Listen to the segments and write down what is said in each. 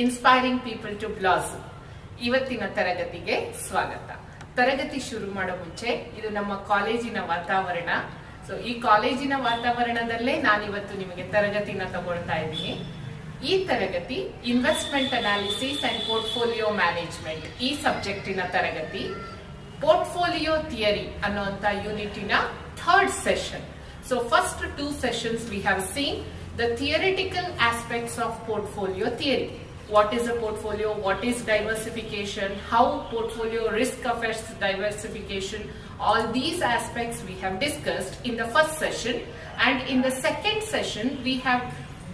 Inspiring people to blossom. ಇವತ್ತಿನ ತರಗತಿಗೆ ಸ್ವಾಗತ. ತರಗತಿ ಶುರು ಮಾಡೋ ಮುಂಚೆ ಇದು ನಮ್ಮ ಕಾಲೇಜಿನ ವಾತಾವರಣ. ಸೊ ಈ ಕಾಲೇಜಿನ ವಾತಾವರಣದಲ್ಲೇ ನಾನಿವತ್ತು ನಿಮಗೆ ತರಗತಿನ ತಗೊಳ್ತಾ ಇದ್ದೀನಿ. ಈ ತರಗತಿ investment analysis and portfolio management ಈ ಸಬ್ಜೆಕ್ಟಿನ ತರಗತಿ. ಪೋರ್ಟ್ಫೋಲಿಯೋ ಥಿಯರಿ ಅನ್ನುವಂತ ಯೂನಿಟಿನ third session. So first two sessions we have seen the theoretical aspects of portfolio theory. What is a portfolio? What is diversification? How portfolio risk affects diversification? All these aspects we have discussed in the first session, and in the second session we have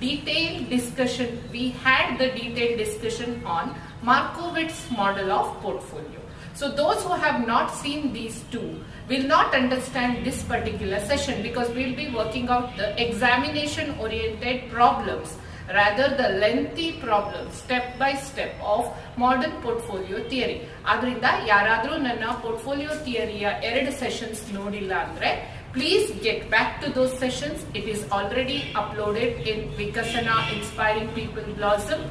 detailed discussion. We had the detailed discussion on Markowitz model of portfolio. So those who have not seen these two will not understand this particular session because we'll be working out the examination oriented problems, rather the lengthy problems step by step of modern portfolio theory. Adrinda yaradru nanna portfolio theory ya 2 sessions nodilla andre please get back to those sessions. It is already uploaded in Vikasana Inspiring People Blossom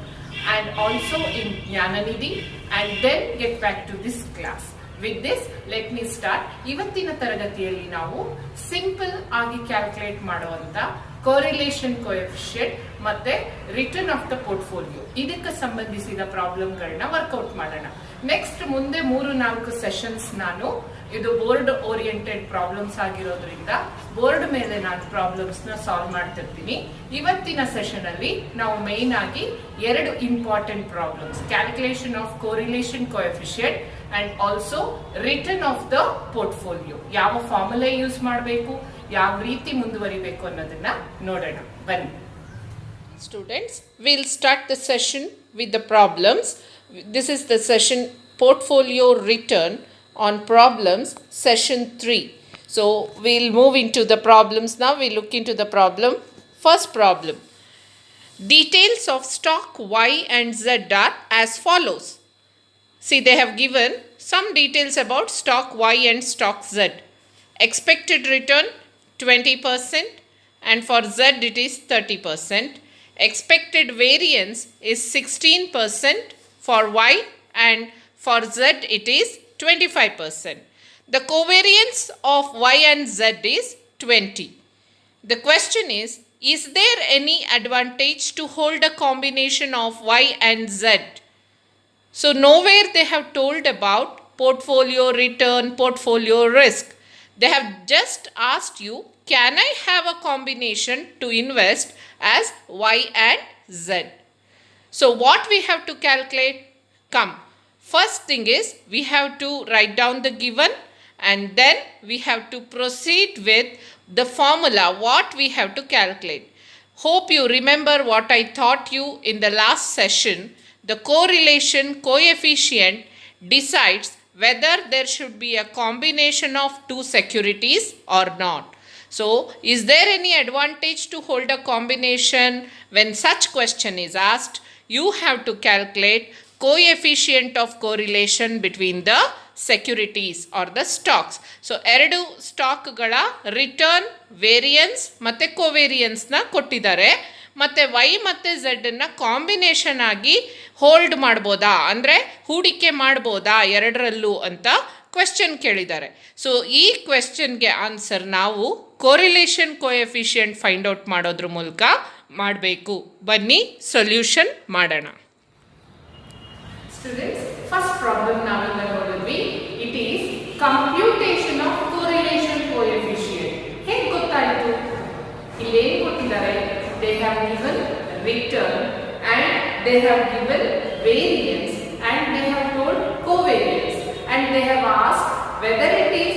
and also in Jnananidhi, and then get back to this class. With this, let me start. ಇವತ್ತಿನ ತರಗತಿಯಲ್ಲಿ ನಾವು simple ಆಗಿ calculate ಮಾಡುವಂತ correlation coefficient ಮತ್ತೆ return of the portfolio ಇದಕ್ಕೆ ಸಂಬಂಧಿಸಿದ ಪ್ರಾಬ್ಲಮ್ಗಳನ್ನ workout ಮಾಡೋಣ. Next ಮುಂದೆ 3-4 ಸೆಷನ್ಸ್ ನಾನು ಇದು ಬೋರ್ಡ್ ಓರಿಯೆಂಟೆಡ್ ಪ್ರಾಬ್ಲಮ್ಸ್ ಆಗಿರೋದ್ರಿಂದ ಬೋರ್ಡ್ ಮೇಲೆ ನಾನು ಪ್ರಾಬ್ಲಮ್ಸ್ ನ ಸಾಲ್ವ್ ಮಾಡ್ತಿರ್ತೀನಿ. ಇವತ್ತಿನ ಸೆಷನ್ ಅಲ್ಲಿ ನಾವು ಮೇನ್ ಆಗಿ 2 important problems, calculation of correlation coefficient and also return of the portfolio, ಯಾವ ಫಾರ್ಮುಲಾ ಯೂಸ್ ಮಾಡಬೇಕು, ಯಾವ ರೀತಿ ಮುಂದುವರಿಬೇಕು ಅನ್ನೋದನ್ನ ನೋಡೋಣ ಬನ್ನಿ. Students, we'll start the session with the problems. This is the session portfolio return on problems, session 3. So we'll move into the problems now. We look into the problem. First problem. Details of stock Y and Z are as follows. See, they have given some details about stock Y and stock Z. Expected return 20% and for Z it is 30%. Expected variance is 16% for Y and for Z it is 25%. The covariance of Y and Z is 20. The question is there any advantage to hold a combination of Y and Z? So nowhere they have told about portfolio return, portfolio risk. They have just asked you, can I have a combination to invest as Y and Z? So what we have to calculate? Come. First thing is we have to write down the given and then we have to proceed with the formula what we have to calculate. Hope you remember what I taught you in the last session. The correlation coefficient decides whether there should be a combination of 2 securities or not. So, is there any advantage to hold a combination? When such question is asked, you have to calculate coefficient of correlation between the securities or the stocks. So, 2 ಸ್ಟಾಕ್ಗಳ return, variance ಮತ್ತು ಕೋವೇರಿಯನ್ಸ್ನ ಕೊಟ್ಟಿದ್ದಾರೆ. ಮತ್ತು Y ಮತ್ತು ಝೆಡ್ನ combination ಆಗಿ hold ಮಾಡ್ಬೋದಾ, ಅಂದರೆ ಹೂಡಿಕೆ ಮಾಡ್ಬೋದಾ ಎರಡರಲ್ಲೂ ಅಂತ ಕ್ವೆಶ್ಚನ್ ಕೇಳಿದ್ದಾರೆ. ಸೊ ಈ ಕ್ವೆಶ್ಚನ್ಗೆ ಆನ್ಸರ್ ನಾವು ಕೋರಿಲೇಷನ್ ಕೋಎಫಿಷಿಯಂಟ್ ಫೈಂಡ್ ಔಟ್ ಮಾಡೋದ್ರ ಮೂಲಕ ಮಾಡಬೇಕು. ಬನ್ನಿ ಸೊಲ್ಯೂಷನ್ ಮಾಡೋಣ. ಸ್ಟೂಡೆಂಟ್ಸ್, ಫಸ್ಟ್ ಪ್ರಾಬ್ಲಮ್ ನಾವೆಲ್ಲ ನೋಡಿದ್ವಿ. It is computation of correlation coefficient. ಹೇಗೆ ಗೊತ್ತಾಯಿತು? ಇಲ್ಲೇನು ಕೊಟ್ಟಿದ್ದಾರೆ? They have given return and they have given variance and they have told covariance and they have asked whether it is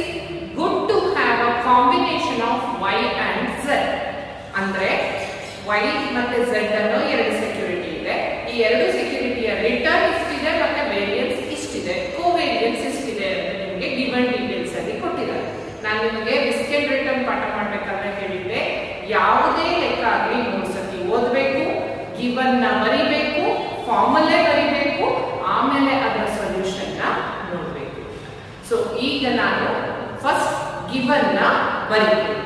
good to have a combination of Y and Z. ಅಂದ್ರೆ Y ಮತ್ತೆ Z ಅನ್ನೋ 2 security ಇದೆ. ಈ 2 ಸೆಕ್ಯೂರಿಟಿಯ return ಇಷ್ಟಿದೆ ಮತ್ತೆ variance ಇಷ್ಟಿದೆ, covariance ಇಷ್ಟಿದೆ ಅಂತ ನಿಮಗೆ given details ಅಲ್ಲಿ ಕೊಟ್ಟಿದ್ದಾರೆ. ನಾನು ನಿಮಗೆ ರಿಸ್ಕ್ ಅಂಡ್ ರಿಟರ್ನ್ ಪಾಠ ಮಾಡಬೇಕಾದ್ರೆ ಹೇಳಿದ್ದೆ, ಯಾವುದೇ ಲೆಕ್ಕ ಆಗಲಿ 3 ಸತಿ ಓದಬೇಕು, ಗಿವನ್ ನ ಬರಿಬೇಕು, ಫಾರ್ಮುಲಾ ಬರಿಬೇಕು, ಆಮೇಲೆ ಅದರ ಸೊಲ್ಯೂಷನ್ ನ ನೋಡಬೇಕು. ಸೊ ಈಗ ನಾನು ಫಸ್ಟ್ ಗಿವನ್ ನ ಬರಿಬೇಕು.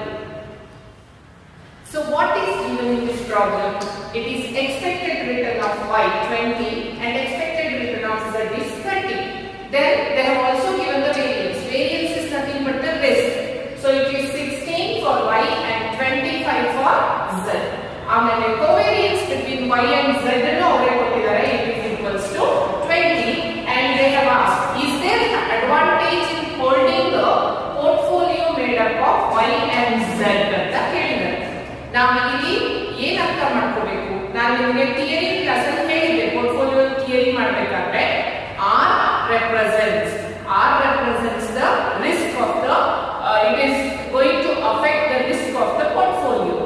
So what is given in this problem? It is expected return of y 20 and expected return of z is 30. Then they have also given the variance. Variance is nothing but the risk. So it is 16 for y and 25 for z. ಆಮೇಲೆ covariance between y and z ಅನ್ನು ಅವರೇ ಕೊಟ್ಟಿದ್ದಾರೆ. It is equals to 20 and they have asked, is there advantage in holding the portfolio made up of y and z ಅಂತ ಕೇಳಿದ್ದಾರೆ. ನಾವು ಇಲ್ಲಿ ಏನು ಅರ್ಥ ಮಾಡ್ಕೋಬೇಕು? ನಾನು ನಿಮಗೆ ಥಿಯರಿ ಕ್ಲಾಸ್ ಅಲ್ಲಿ ಹೇಳಿದ್ದೆ, ಪೋರ್ಟ್ಫೋಲಿಯೋ ಥಿಯರಿ ಮಾಡಬೇಕಾದ್ರೆ R represents the risk of the it is going to affect the risk of the portfolio.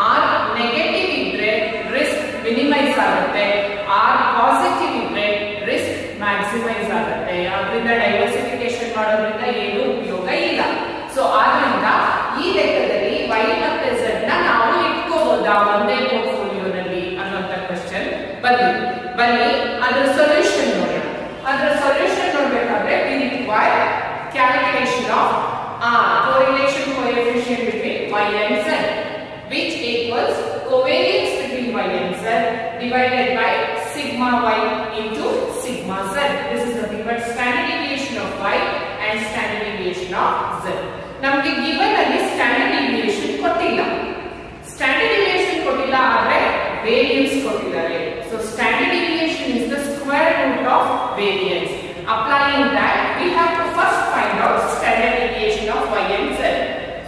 R negative ಇದ್ರೆ risk minimize ಆಗುತ್ತೆ, R positive ಇದ್ರೆ risk maximize ಆಗುತ್ತೆ. ಅದರಿಂದ ಡೈವರ್ಸಿಫಿಕೇಶನ್ ಮಾಡೋದ್ರಿಂದ ಏನು ಉಪಯೋಗ ಇಲ್ಲ. ಸೊ ಆದ್ರಿಂದ ಈ ಲೆಕ್ಕದಲ್ಲಿ y ಮತ್ತೆ z ನ ನಾವು ಇಟ್ಕೋಬಹುದಾ ಒಂದೇ ಪೋರ್ಟ್ಫೋಲಿಯೋನಲ್ಲಿ ಅನ್ನುವಂತ ಕ್ವೆಶ್ಚನ್ ಬನ್ನಿ ಅದರ ಸೊಲ್ಯೂಷನ್ ನೋಡೋಣ. ಅದರ ಸೊಲ್ಯೂಷನ್ ನೋಡಬೇಕಾದ್ರೆ we require calculation of correlation coefficient between y and z, which equals covariance between y and z divided by sigma y into sigma z. This is nothing but standard deviation of y and standard deviation of z. ನಮಗೆ given ಅಲ್ಲಿ standard deviation ಕೊಟ್ಟಿಲ್ಲ. Standard deviation ಕೊಟ್ಟಿಲ್ಲ ಆದರೆ variance ಕೊಟ್ಟಿದ್ದಾರೆ. So standard deviation is the square root of variance. Applying that, we have to first find out standard deviation of y and z.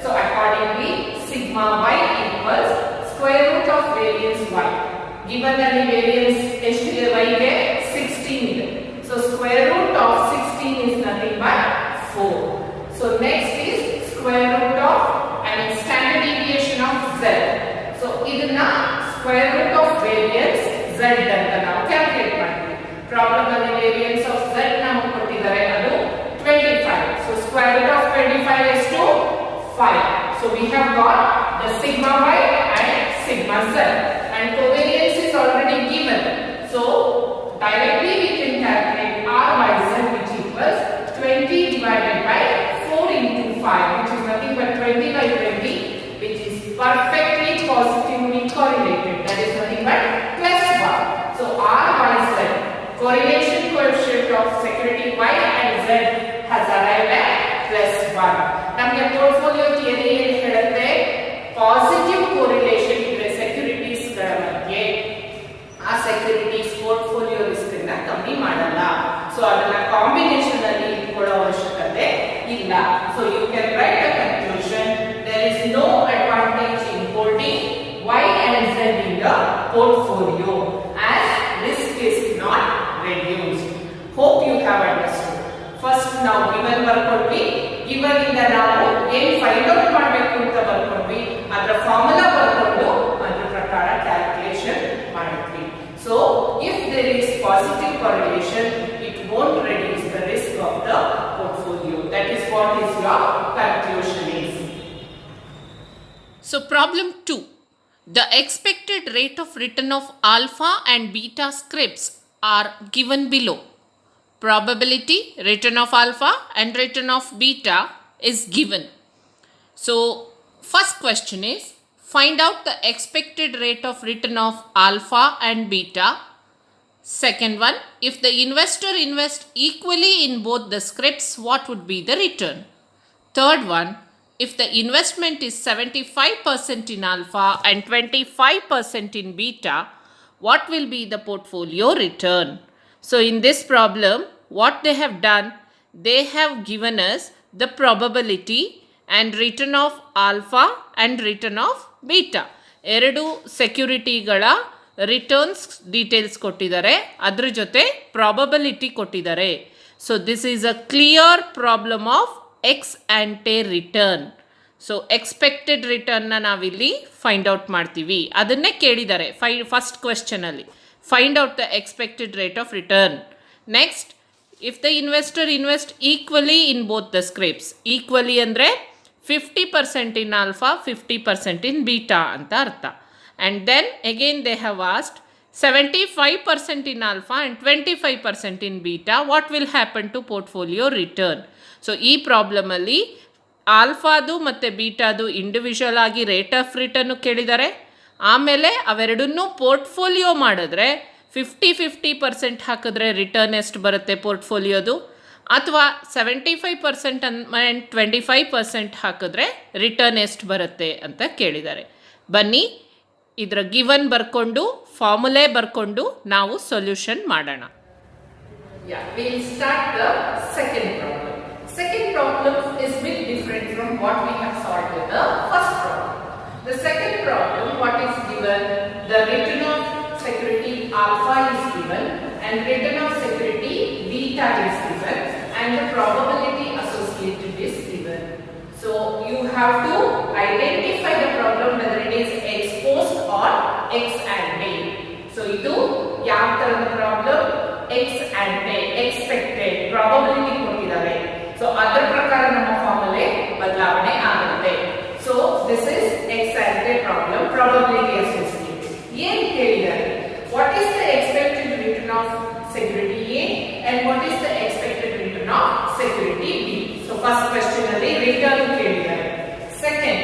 So accordingly, sigma y equals square root of variance y. Given that the variance ಎಷ್ಟಿದೆ y ಗೆ 16 ಇದೆ. So square root of 16 is nothing but 4. So next is square root of standard deviation of z. So ಇದನ್ನ square root of variance z ಅಂತ ನಾವು calculate ಮಾಡ್ತೀವಿ. Problem ಅಲ್ಲಿ variance of z ನಮಗೆ ಕೊಟ್ಟಿದ್ದಾರೆ, ಅದು 25. So square root of 25 is to 5. So we have got the sigma y and sigma z, and covariance is already given. So directly we can calculate r by z, which equals 20 divided by 4 into 5, which is nothing but 20 by 20, which is perfectly positively correlated. That is nothing but plus 1. So r by z, correlation coefficient of security y and z has arrived at plus 1. ನಮಗೆ portfolio theory ಏನು ಹೇಳುತ್ತೆ? Positive correlation ಇದ್ರೆ securities ಗಳ ಮಧ್ಯೆ ಆ securities portfolio risk ಅನ್ನ ಕಮ್ಮಿ ಮಾಡಲ್ಲ. ಸೊ ಅದನ್ನ ಕಾಂಬಿನೇಷನ್ ಅಲ್ಲಿ ಇಟ್ಕೊಳ್ಳೋ ಅವಶ್ಯಕತೆ ಇಲ್ಲ. So you can write the conclusion, there is no advantage in holding y and z in the portfolio as risk is not reduced. Hope you have understood. First ನಾವು given ಬರ್ಕೊಂಡ್ವಿ, given ಇಂದ ನಾವು ಏನು find out ಮಾಡಬೇಕು ಅಂತ ಬರ್ಕೊಂಡ್ವಿ, ಅದರ formula ಬರ್ಕೊಂಡು ಅದರ ಪ್ರಕಾರ ಕ್ಯಾಲ್ಕುಲೇಷನ್ ಮಾಡಿದ್ವಿ. So if there is positive correlation, it won't reduce the risk of the portfolio. That is what is your conclusion is. So problem 2. The expected rate of return of alpha and beta scripts are given below. Probability, return of alpha and return of beta is given. So first question is, find out the expected rate of return of alpha and beta. Second one, if the investor invests equally in both the scripts, what would be the return? Third one, if the investment is 75% in alpha and 25% in beta, what will be the portfolio return? So in this problem, what they have done, they have given us the probability and return of alpha and return of beta. ಎರಡು ಸೆಕ್ಯೂರಿಟಿಗಳ returns details ಕೊಟ್ಟಿದ್ದಾರೆ, ಅದ್ರ ಜೊತೆ probability ಕೊಟ್ಟಿದ್ದಾರೆ. So this is a clear problem of ex ante return. So expected ರಿಟರ್ನ್ನ ನಾವಿಲ್ಲಿ find out ಮಾಡ್ತೀವಿ, ಅದನ್ನೇ ಕೇಳಿದ್ದಾರೆ ಫಸ್ಟ್ ಕ್ವೆಶ್ಚನಲ್ಲಿ. Find out the expected rate of return. Next, if the investor invest equally in both the scripts. Equally ಅಂದರೆ 50% in alpha, 50% in beta ಅಂತ ಅರ್ಥ. And then again they have asked 75% in alpha and 25% in beta, what will happen to portfolio return? So ಈ ಪ್ರಾಬ್ಲಮಲ್ಲಿ ಆಲ್ಫಾದು ಮತ್ತು ಬೀಟಾದು individual ಆಗಿ rate of return ಕೇಳಿದ್ದಾರೆ. ಆಮೇಲೆ ಅವೆರಡನ್ನೂ portfolio ಮಾಡಿದ್ರೆ 50% ಹಾಕಿದ್ರೆ ರಿಟರ್ನ್ ಎಷ್ಟು ಬರುತ್ತೆ ಪೋರ್ಟ್ಫೋಲಿಯೋದು, ಅಥವಾ 75% ಆ್ಯಂಡ್ 25% ಹಾಕಿದ್ರೆ ರಿಟರ್ನ್ ಎಷ್ಟು ಬರುತ್ತೆ ಅಂತ ಕೇಳಿದ್ದಾರೆ. ಬನ್ನಿ ಇದರ ಗಿವನ್ ಬರ್ಕೊಂಡು ಫಾರ್ಮುಲೆ ಬರ್ಕೊಂಡು ನಾವು ಸೊಲ್ಯೂಷನ್ ಮಾಡೋಣ. Yeah, we'll start the second problem. Second problem is a bit different from what we have solved in the first problem. The second problem, what is given? The return of security alpha is given and return of security beta is given and the probability associated is given. So you have to identify the problem whether it is ex post or ex ante. So idu yav tarada problem? Ex ante, expected, probability ಕೊಟ್ಟಿದ್ದಾರೆ. So ಅದರ ಪ್ರಕಾರ ನಮ್ಮ ಫಾರ್ಮುಲೆ ಬದಲಾವಣೆ ಆಗುತ್ತೆ. So this is ex ante problem, probability associated. ಏನು ಕೇಳಿದ್ದಾರೆ? What is the expected return of security A and what is the expected return of security B? So first question ಅಲ್ಲಿ return ಕೇಳಿದ್ದಾರೆ. Second,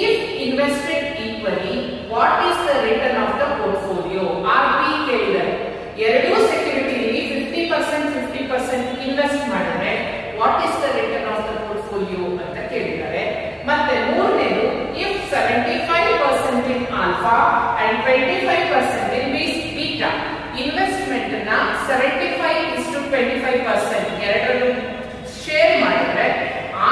if invested equally, what is the return of the portfolio? RP ಕೇಳಿದ್ದಾರೆ. ಎರಡು security 50% invest ಮಾಡಿದ್ರೆ what is the return of the portfolio ಅಂತ ಕೇಳಿದ್ದಾರೆ. ಮತ್ತೆ ಮೂರನೇದು if 75% in alpha and 25% in beta, investment ನ 75:25% ಎರಡರಲ್ಲೂ ಶೇರ್ ಮಾಡಿದ್ರೆ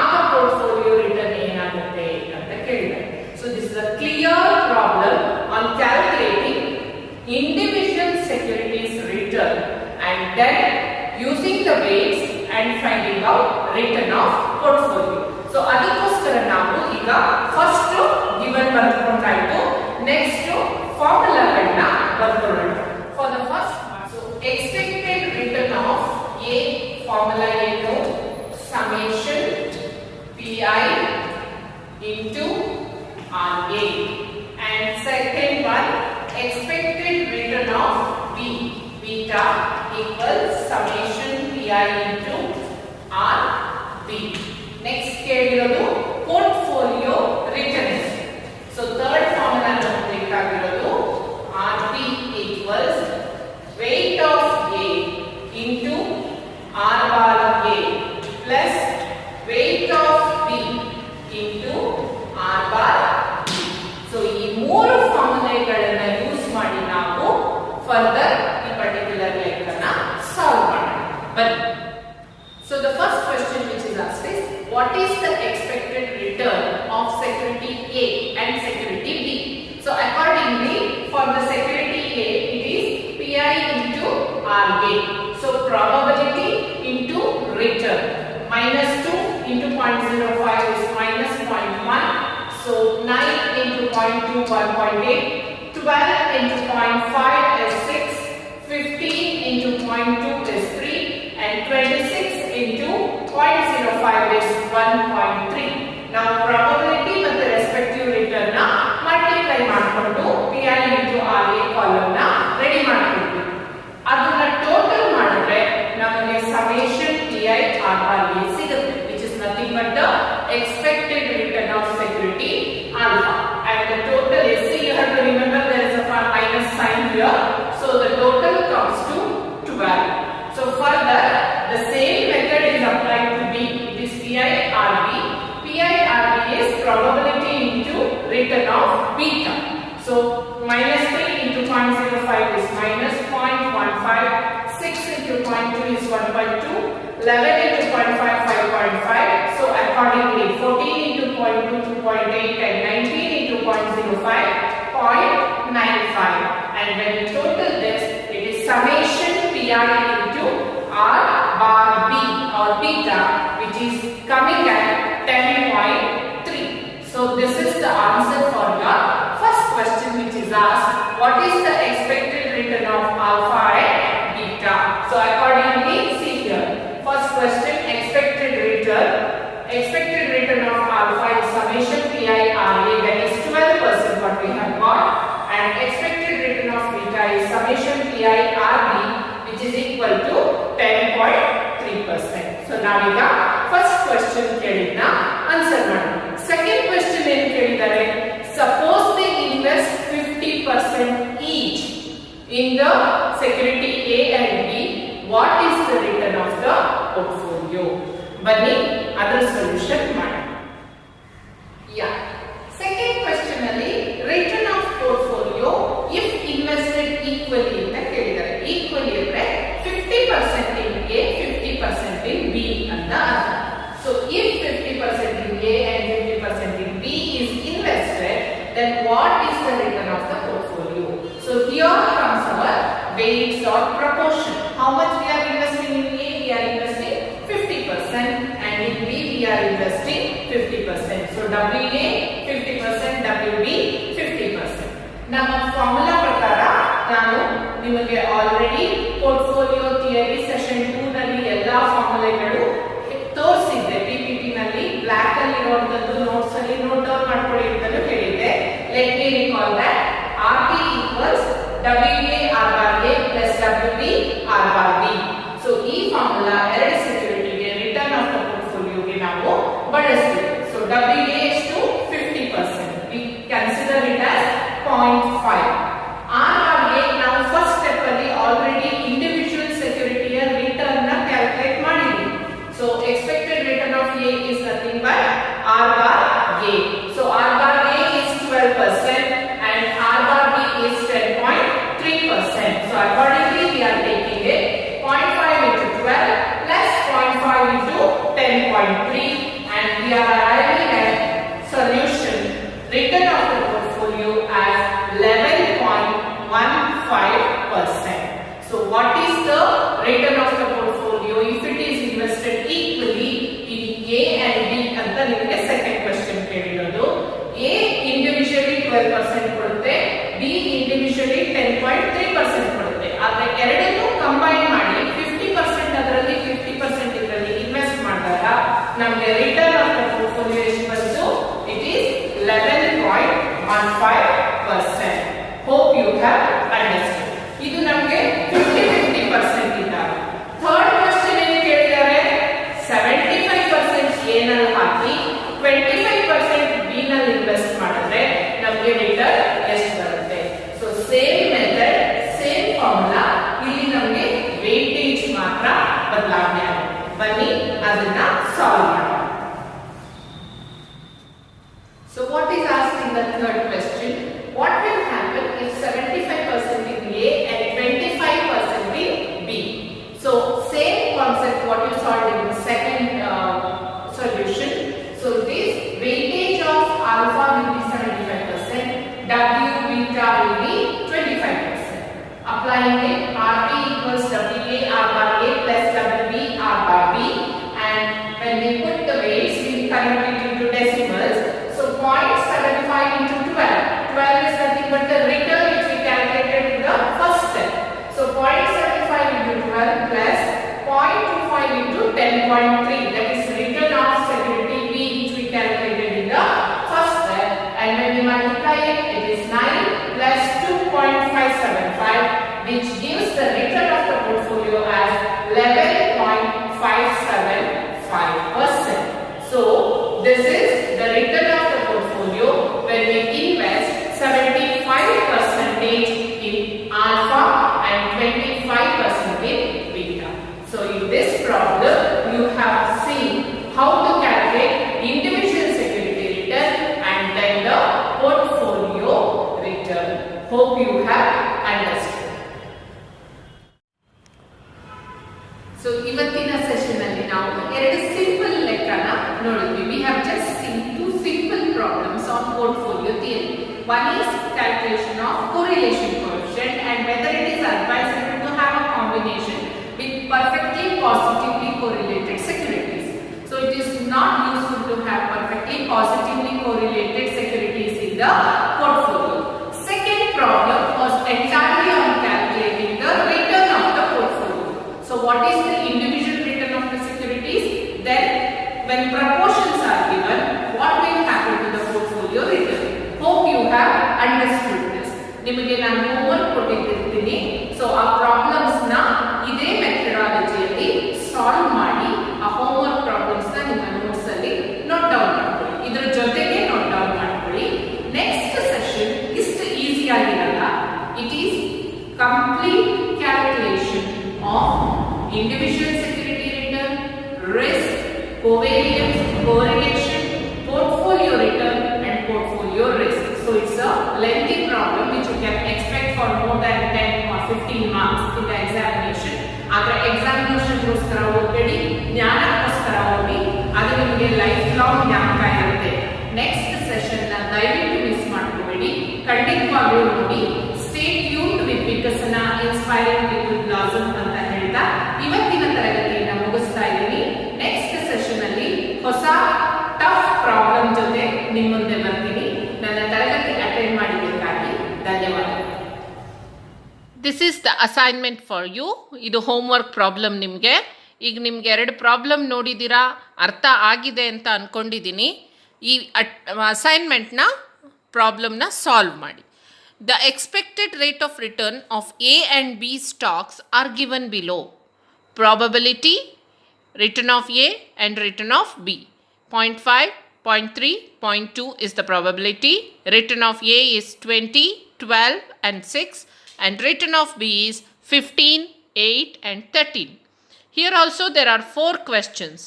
ಆಗ ಪೋರ್ಟ್ಫೋಲಿಯೋ ರಿಟರ್ನ್ ಏನಾಗುತ್ತೆ ಅಂತ ಕೇಳಿದ್ದಾರೆ. So this is a clear problem on calculating individual securities return and then using the weights and finding out return of portfolio. So ಅದಕ್ಕೋಸ್ಕರ ನಾವು ಈಗ ಫಸ್ಟ್ ಗಿವನ್ ಬರ್ಕೊಂಡಾಯ್ತು, ನೆಕ್ಸ್ಟ್ ಫಾರ್ಮುಲಾಗಳನ್ನ ಬರ್ಕೊಳ್ಳೋಣ. For the first so expected return of a formula ಏನು? Summation pi into RA and second one expected return of B beta equals summation pi into RB. Next ಕೇಳಿರೋದು portfolio return. So third formula ನಾವು ಬೇಕಾಗಿರೋದು RB equals weight of A into R bar of A plus weight of B into R bar. So ಈ ಮೂರು ಫಾರ್ಮುಲೆಗಳನ್ನ use ಮಾಡಿ ನಾವು further ಈ particular ಲೆಕ್ಕನ solve ಮಾಡೋಣ. ಬನ್ನಿ. So the first question which is asked is what is the expected return of security A and security B? So accordingly for the security A it is pi into RA. So probability into return. -2 into 0.05 is -0.1. So 9 into 0.2 1.8, 12 into 0.5 is 6, 15 into 0.2 is 3 and 26 into 0.05 is 1.3. Now probability ಮತ್ತು respective return ನ multiply ಮಾಡಿಕೊಂಡು pi into RA column ನ ready ಮಾಡ್ತೀವಿ. ಅದನ್ನ total ಮಾಡಿದ್ರೆ ನಮಗೆ summation pi RA ಸಿಗುತ್ತೆ, which is nothing but the expected return of security alpha and the total is, you have to remember there is a minus sign here, so the total comes to 12. So further the same method is applied to B. This pi RB is probability into return of beta. So -3 into 0.05 is -0.15, 6 into 0.2 is 1.2, 11 into 0.5 5.5. So accordingly 14 into 0.2 2.8 and 19 into 0.05 0.95. And when you total this, it is summation pi into R bar B or beta, which is coming at 10.3. So this is the answer for your first question, which is asked what is the expected return of alpha and beta. So accordingly, see here, first question expected return of alpha is summation pi RA, that is 12% what we have got, and expected return of beta is summation pi RB, which is equal to 10.3%. So now we got first question ಕೇಳಿದ್ನ answer ಮಾಡೋಣ. Second question ಏನು ಕೇಳಿದ್ದಾರೆ? Suppose they invest 50% each in the security A and B, what is the return of the portfolio? ಬನ್ನಿ ಅದರ solution ಮಾಡೋಣ. ಯಾ second question ಅಲ್ಲಿ return of portfolio if invested equally ಅಂತ ಕೇಳಿದ್ದಾರೆ. ಈಕ್ವಲಿ ಅಂದ್ರೆ 50% in A, 50% in B ಅಂತ ಅರ್ಥ. So if 50% in A and 50% in B is invested, then what is the return of the portfolio? So here comes our weights or proportion. How much we are investing in A? We are investing 50%, and in B we are investing 50%. So WA 50%, WB 50%. ನಮ್ಮ formula ಪ್ರಕಾರ ನಾನು ನಿಮಗೆ already portfolio theory session 2 ನಲ್ಲಿ ಎಲ್ಲಾ ಫಾರ್ಮುಲಾಗಳು ತೋರಿಸಿದ್ದೆ. PPT ನಲ್ಲಿ block ಅಲ್ಲಿ ಇರುವಂತದ್ದು notes ಅಲ್ಲಿ ನೋಟ್ ಡೌನ್ ಮಾಡ್ಕೊಳ್ಳಿ ಅಂತಲೂ ಹೇಳಿದ್ದೆ. Let me recall that RP equals WA R bar A plus WB R bar B. So ಈ ಫಾರ್ಮುಲಾ ಎರಡು ಸೆಕ್ಯೂರಿಟಿಗೆ ರಿಟರ್ನ್ ಆಫ್ ದ ಪೋರ್ಟ್ಫೋಲಿಯೋಗೆ ನಾವು ಬಳಸ್ತೀವಿ. So WA is to 50%. We consider it as 0.5. R bar A ನಾವು first step ಅಲ್ಲಿ already individual ಸೆಕ್ಯೂರಿಟಿಯ return ನ calculate ಮಾಡಿದ್ವಿ. So expected return of A is nothing but R bar A. So R bar A is 12% and R bar B is 10.3%. So accordingly we are taking it 0.5 into 12 plus 0.5 into 10.3, and we are arriving at solution return of the portfolio as 11.15%. So what is the return of the portfolio if it is invested equally in A and B ಅಂತ ನಿಮಗೆ second question ಕೇಳಿರೋದು. A individually 12% ಕೊಡುತ್ತೆ, B individually 10.3% ಕೊಡುತ್ತೆ. ಆದ್ರೆ ಎರಡನ್ನೂ combine ಮಾಡಿ 50% ಅದರಲ್ಲಿ 50% ಇದರಲ್ಲಿ invest ಮಾಡಿದಾಗ ನಮಗೆ ರಿಟರ್ನ್ ಆಫ್ ದ ಪೋರ್ಟ್ಫೋಲಿಯೋ ಎಷ್ಟು ಬಂತು? It is 11.15%. Hope you have understood. ಇದು ನಮಗೆ 50% ಇದ್ದಾಗ. ಥರ್ಡ್ ಕ್ವೆಶ್ಚನ್ ಏನು ಕೇಳಿದ್ದಾರೆ? 75% A ನಲ್ಲಿ ಹಾಕಿ 25% B ನಲ್ಲಿ ಇನ್ವೆಸ್ಟ್ ಮಾಡಿದ್ರೆ ನಮಗೆ ರಿಟರ್ನ್ ಎಷ್ಟು ಬರುತ್ತೆ? So same method, same formula, ಇಲ್ಲಿ ನಮಗೆ ವೇಟೇಜ್ ಮಾತ್ರ ಬದಲಾವಣೆ ಆಗುತ್ತೆ. ಬನ್ನಿ ಅದನ್ನ ಸಾಲ್ವ್ ಮಾಡೋಣ. So what is asked in the third question? What will happen if 75% in A and 25% in B? So same concept what you solved in the second solution. So this weightage of alpha will be 75%, W beta will be 25%. Applying it, RP equals WA R bar A plus WB R bar B, and when we put the weights we convert it into decimals. So 0.75 into 12. 12 is nothing but the return which we calculated in the first step. So 0.75 into 12 plus 0.25 into 10.3. That is return of security B which we calculated in the first step. And when we multiply it, it is 9 plus 2.575, which gives the return of the portfolio as 11.575%. So this is the return of the portfolio when we invest 75% in alpha and 25% in beta. So in this problem you have seen how to calculate individual security return and then the portfolio return. Hope you have understood. So ಇವತ್ತಿನ session ಅಲ್ಲಿ ನಾವು ಎರಡು simple ಲೆಕ್ಕನ ನೋಡಿದ್ವಿ. We have just seen two simple problems on portfolio theory. One is calculation of correlation coefficient and whether it is advisable to have a combination with perfectly positively correlated securities. So it is not useful to have perfectly positively correlated securities in the portfolio. Second problem was entirely on calculating the return of the portfolio. So what is the individual return of the securities? Then when proportions are given, what will happen to the portfolio return? Hope you have understood this. ನಿಮಗೆ ನಾನು homework ಕೊಟ್ಟಿರ್ತೀನಿ. So ಆ problems ನ ಇದೇ ಮೆಥಡಾಲಜಿಯಲ್ಲಿ solve ಮಾಡಿ ಆ homework problems ನ ನಿಮ್ಮ ನೋಟ್ಸ್ ಅಲ್ಲಿ ನೋಟ್ ಡೌನ್ ಮಾಡ್ಕೊಳ್ಳಿ. ಇದರ ಜೊತೆಗೆ ನೋಟ್ ಡೌನ್ ಮಾಡ್ಕೊಳ್ಳಿ. ನೆಕ್ಸ್ಟ್ ಸೆಷನ್ ಇಷ್ಟು ಈಸಿ ಆಗಿರಲ್ಲ. It is complete individual security return, risk, covariance, correlation, portfolio return and portfolio risk. So it's a lengthy problem which you can expect for more than 10 or 15 marks in the examination. ಆದ್ರೆ examination ಗೋಸ್ಕರ ಓದಬೇಡಿ, ಜ್ಞಾನಕ್ಕೋಸ್ಕರ ಓದಿ, ಅದು ನಿಮಗೆ life long ಜ್ಞಾಪಕ ಇರುತ್ತೆ. Next session ನ ದಯವಿಟ್ಟು miss ಮಾಡ್ಕೋಬೇಡಿ, ಖಂಡಿತವಾಗ್ಲೂ ನೋಡಿ. ಸ್ಟೇ ಟ್ಯೂನ್ಡ್ ವಿತ್ ವಿಕಸನ ಇನ್ಸ್ಪೈರಿಂಗ್ ಪೀಪಲ್ ಬ್ಲಾಸಮ್ ಅಂತ ಹೇಳ್ತಾ ಇವತ್ತಿನ ತರಗತಿಯನ್ನ ಮುಗಿಸ್ತಾ ಇದ್ದೀನಿ. ನೆಕ್ಸ್ಟ್ ಸೆಷನ್ ಅಲ್ಲಿ ಹೊಸ ಟಫ್ ಪ್ರಾಬ್ಲಮ್ ಜೊತೆ ನಿಮ್ಮ ಮುಂದೆ ಬರ್ತೀನಿ. ನನ್ನ ತರಗತಿ ಅಟೆಂಡ್ ಮಾಡಿದ್ದಕ್ಕಾಗಿ ಧನ್ಯವಾದಗಳು. This is the assignment for you. ಇದು ಹೋಮ್ವರ್ಕ್ ಪ್ರಾಬ್ಲಮ್ ನಿಮಗೆ. ಈಗ ನಿಮ್ಗೆ 2 ಪ್ರಾಬ್ಲಮ್ ನೋಡಿದ್ದೀರಾ, ಅರ್ಥ ಆಗಿದೆ ಅಂತ ಅಂದ್ಕೊಂಡಿದ್ದೀನಿ. ಈ ಅಸೈನ್ಮೆಂಟ್ನ ಪ್ರಾಬ್ಲಮ್ನ ಸಾಲ್ವ್ ಮಾಡಿ. The expected rate of return of A and B stocks are given below. Probability, return of A and return of B. 0.5, 0.3, 0.2 is the probability. Return of A is 20, 12 and 6. And return of B is 15, 8 and 13. Here also there are 4 questions.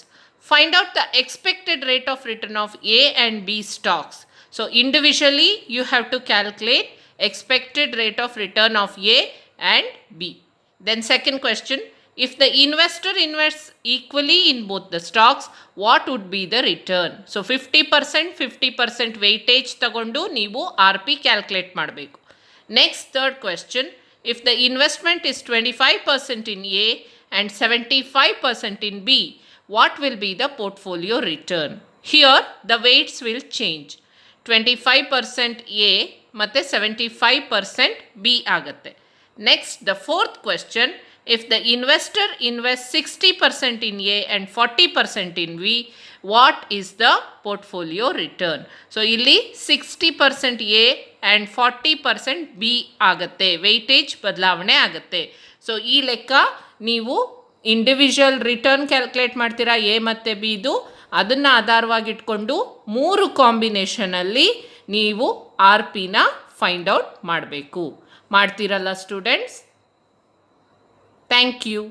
Find out the expected rate of return of A and B stocks. So individually you have to calculate expected rate of return of A and B. Then second question, if the investor invests equally in both the stocks, what would be the return? So 50% weightage ತಗೊಂಡು ನೀವು RP calculate ಮಾಡಬೇಕು. Next, third question, if the investment is 25% in A and 75% in B, what will be the portfolio return? Here, the weights will change. 25% A ಮತ್ತು 75% B ಆಗುತ್ತೆ. Next, the fourth question, if the investor invests 60% in A and 40% in B, what is the portfolio return? So ಇಲ್ಲಿ 60% A and 40% B ಆಗುತ್ತೆ, weightage ಬದಲಾವಣೆ ಆಗುತ್ತೆ. So ಈ ಲೆಕ್ಕ ನೀವು individual return calculate ಮಾಡ್ತೀರಾ ಎ ಮತ್ತು ಬಿದು, ಅದನ್ನು ಆಧಾರವಾಗಿಟ್ಕೊಂಡು 3 ಕಾಂಬಿನೇಷನಲ್ಲಿ ನೀವು RPನ ಫೈಂಡ್ ಔಟ್ ಮಾಡಬೇಕು. ಮಾಡ್ತೀರಲ್ಲ ಸ್ಟೂಡೆಂಟ್ಸ್? Thank you.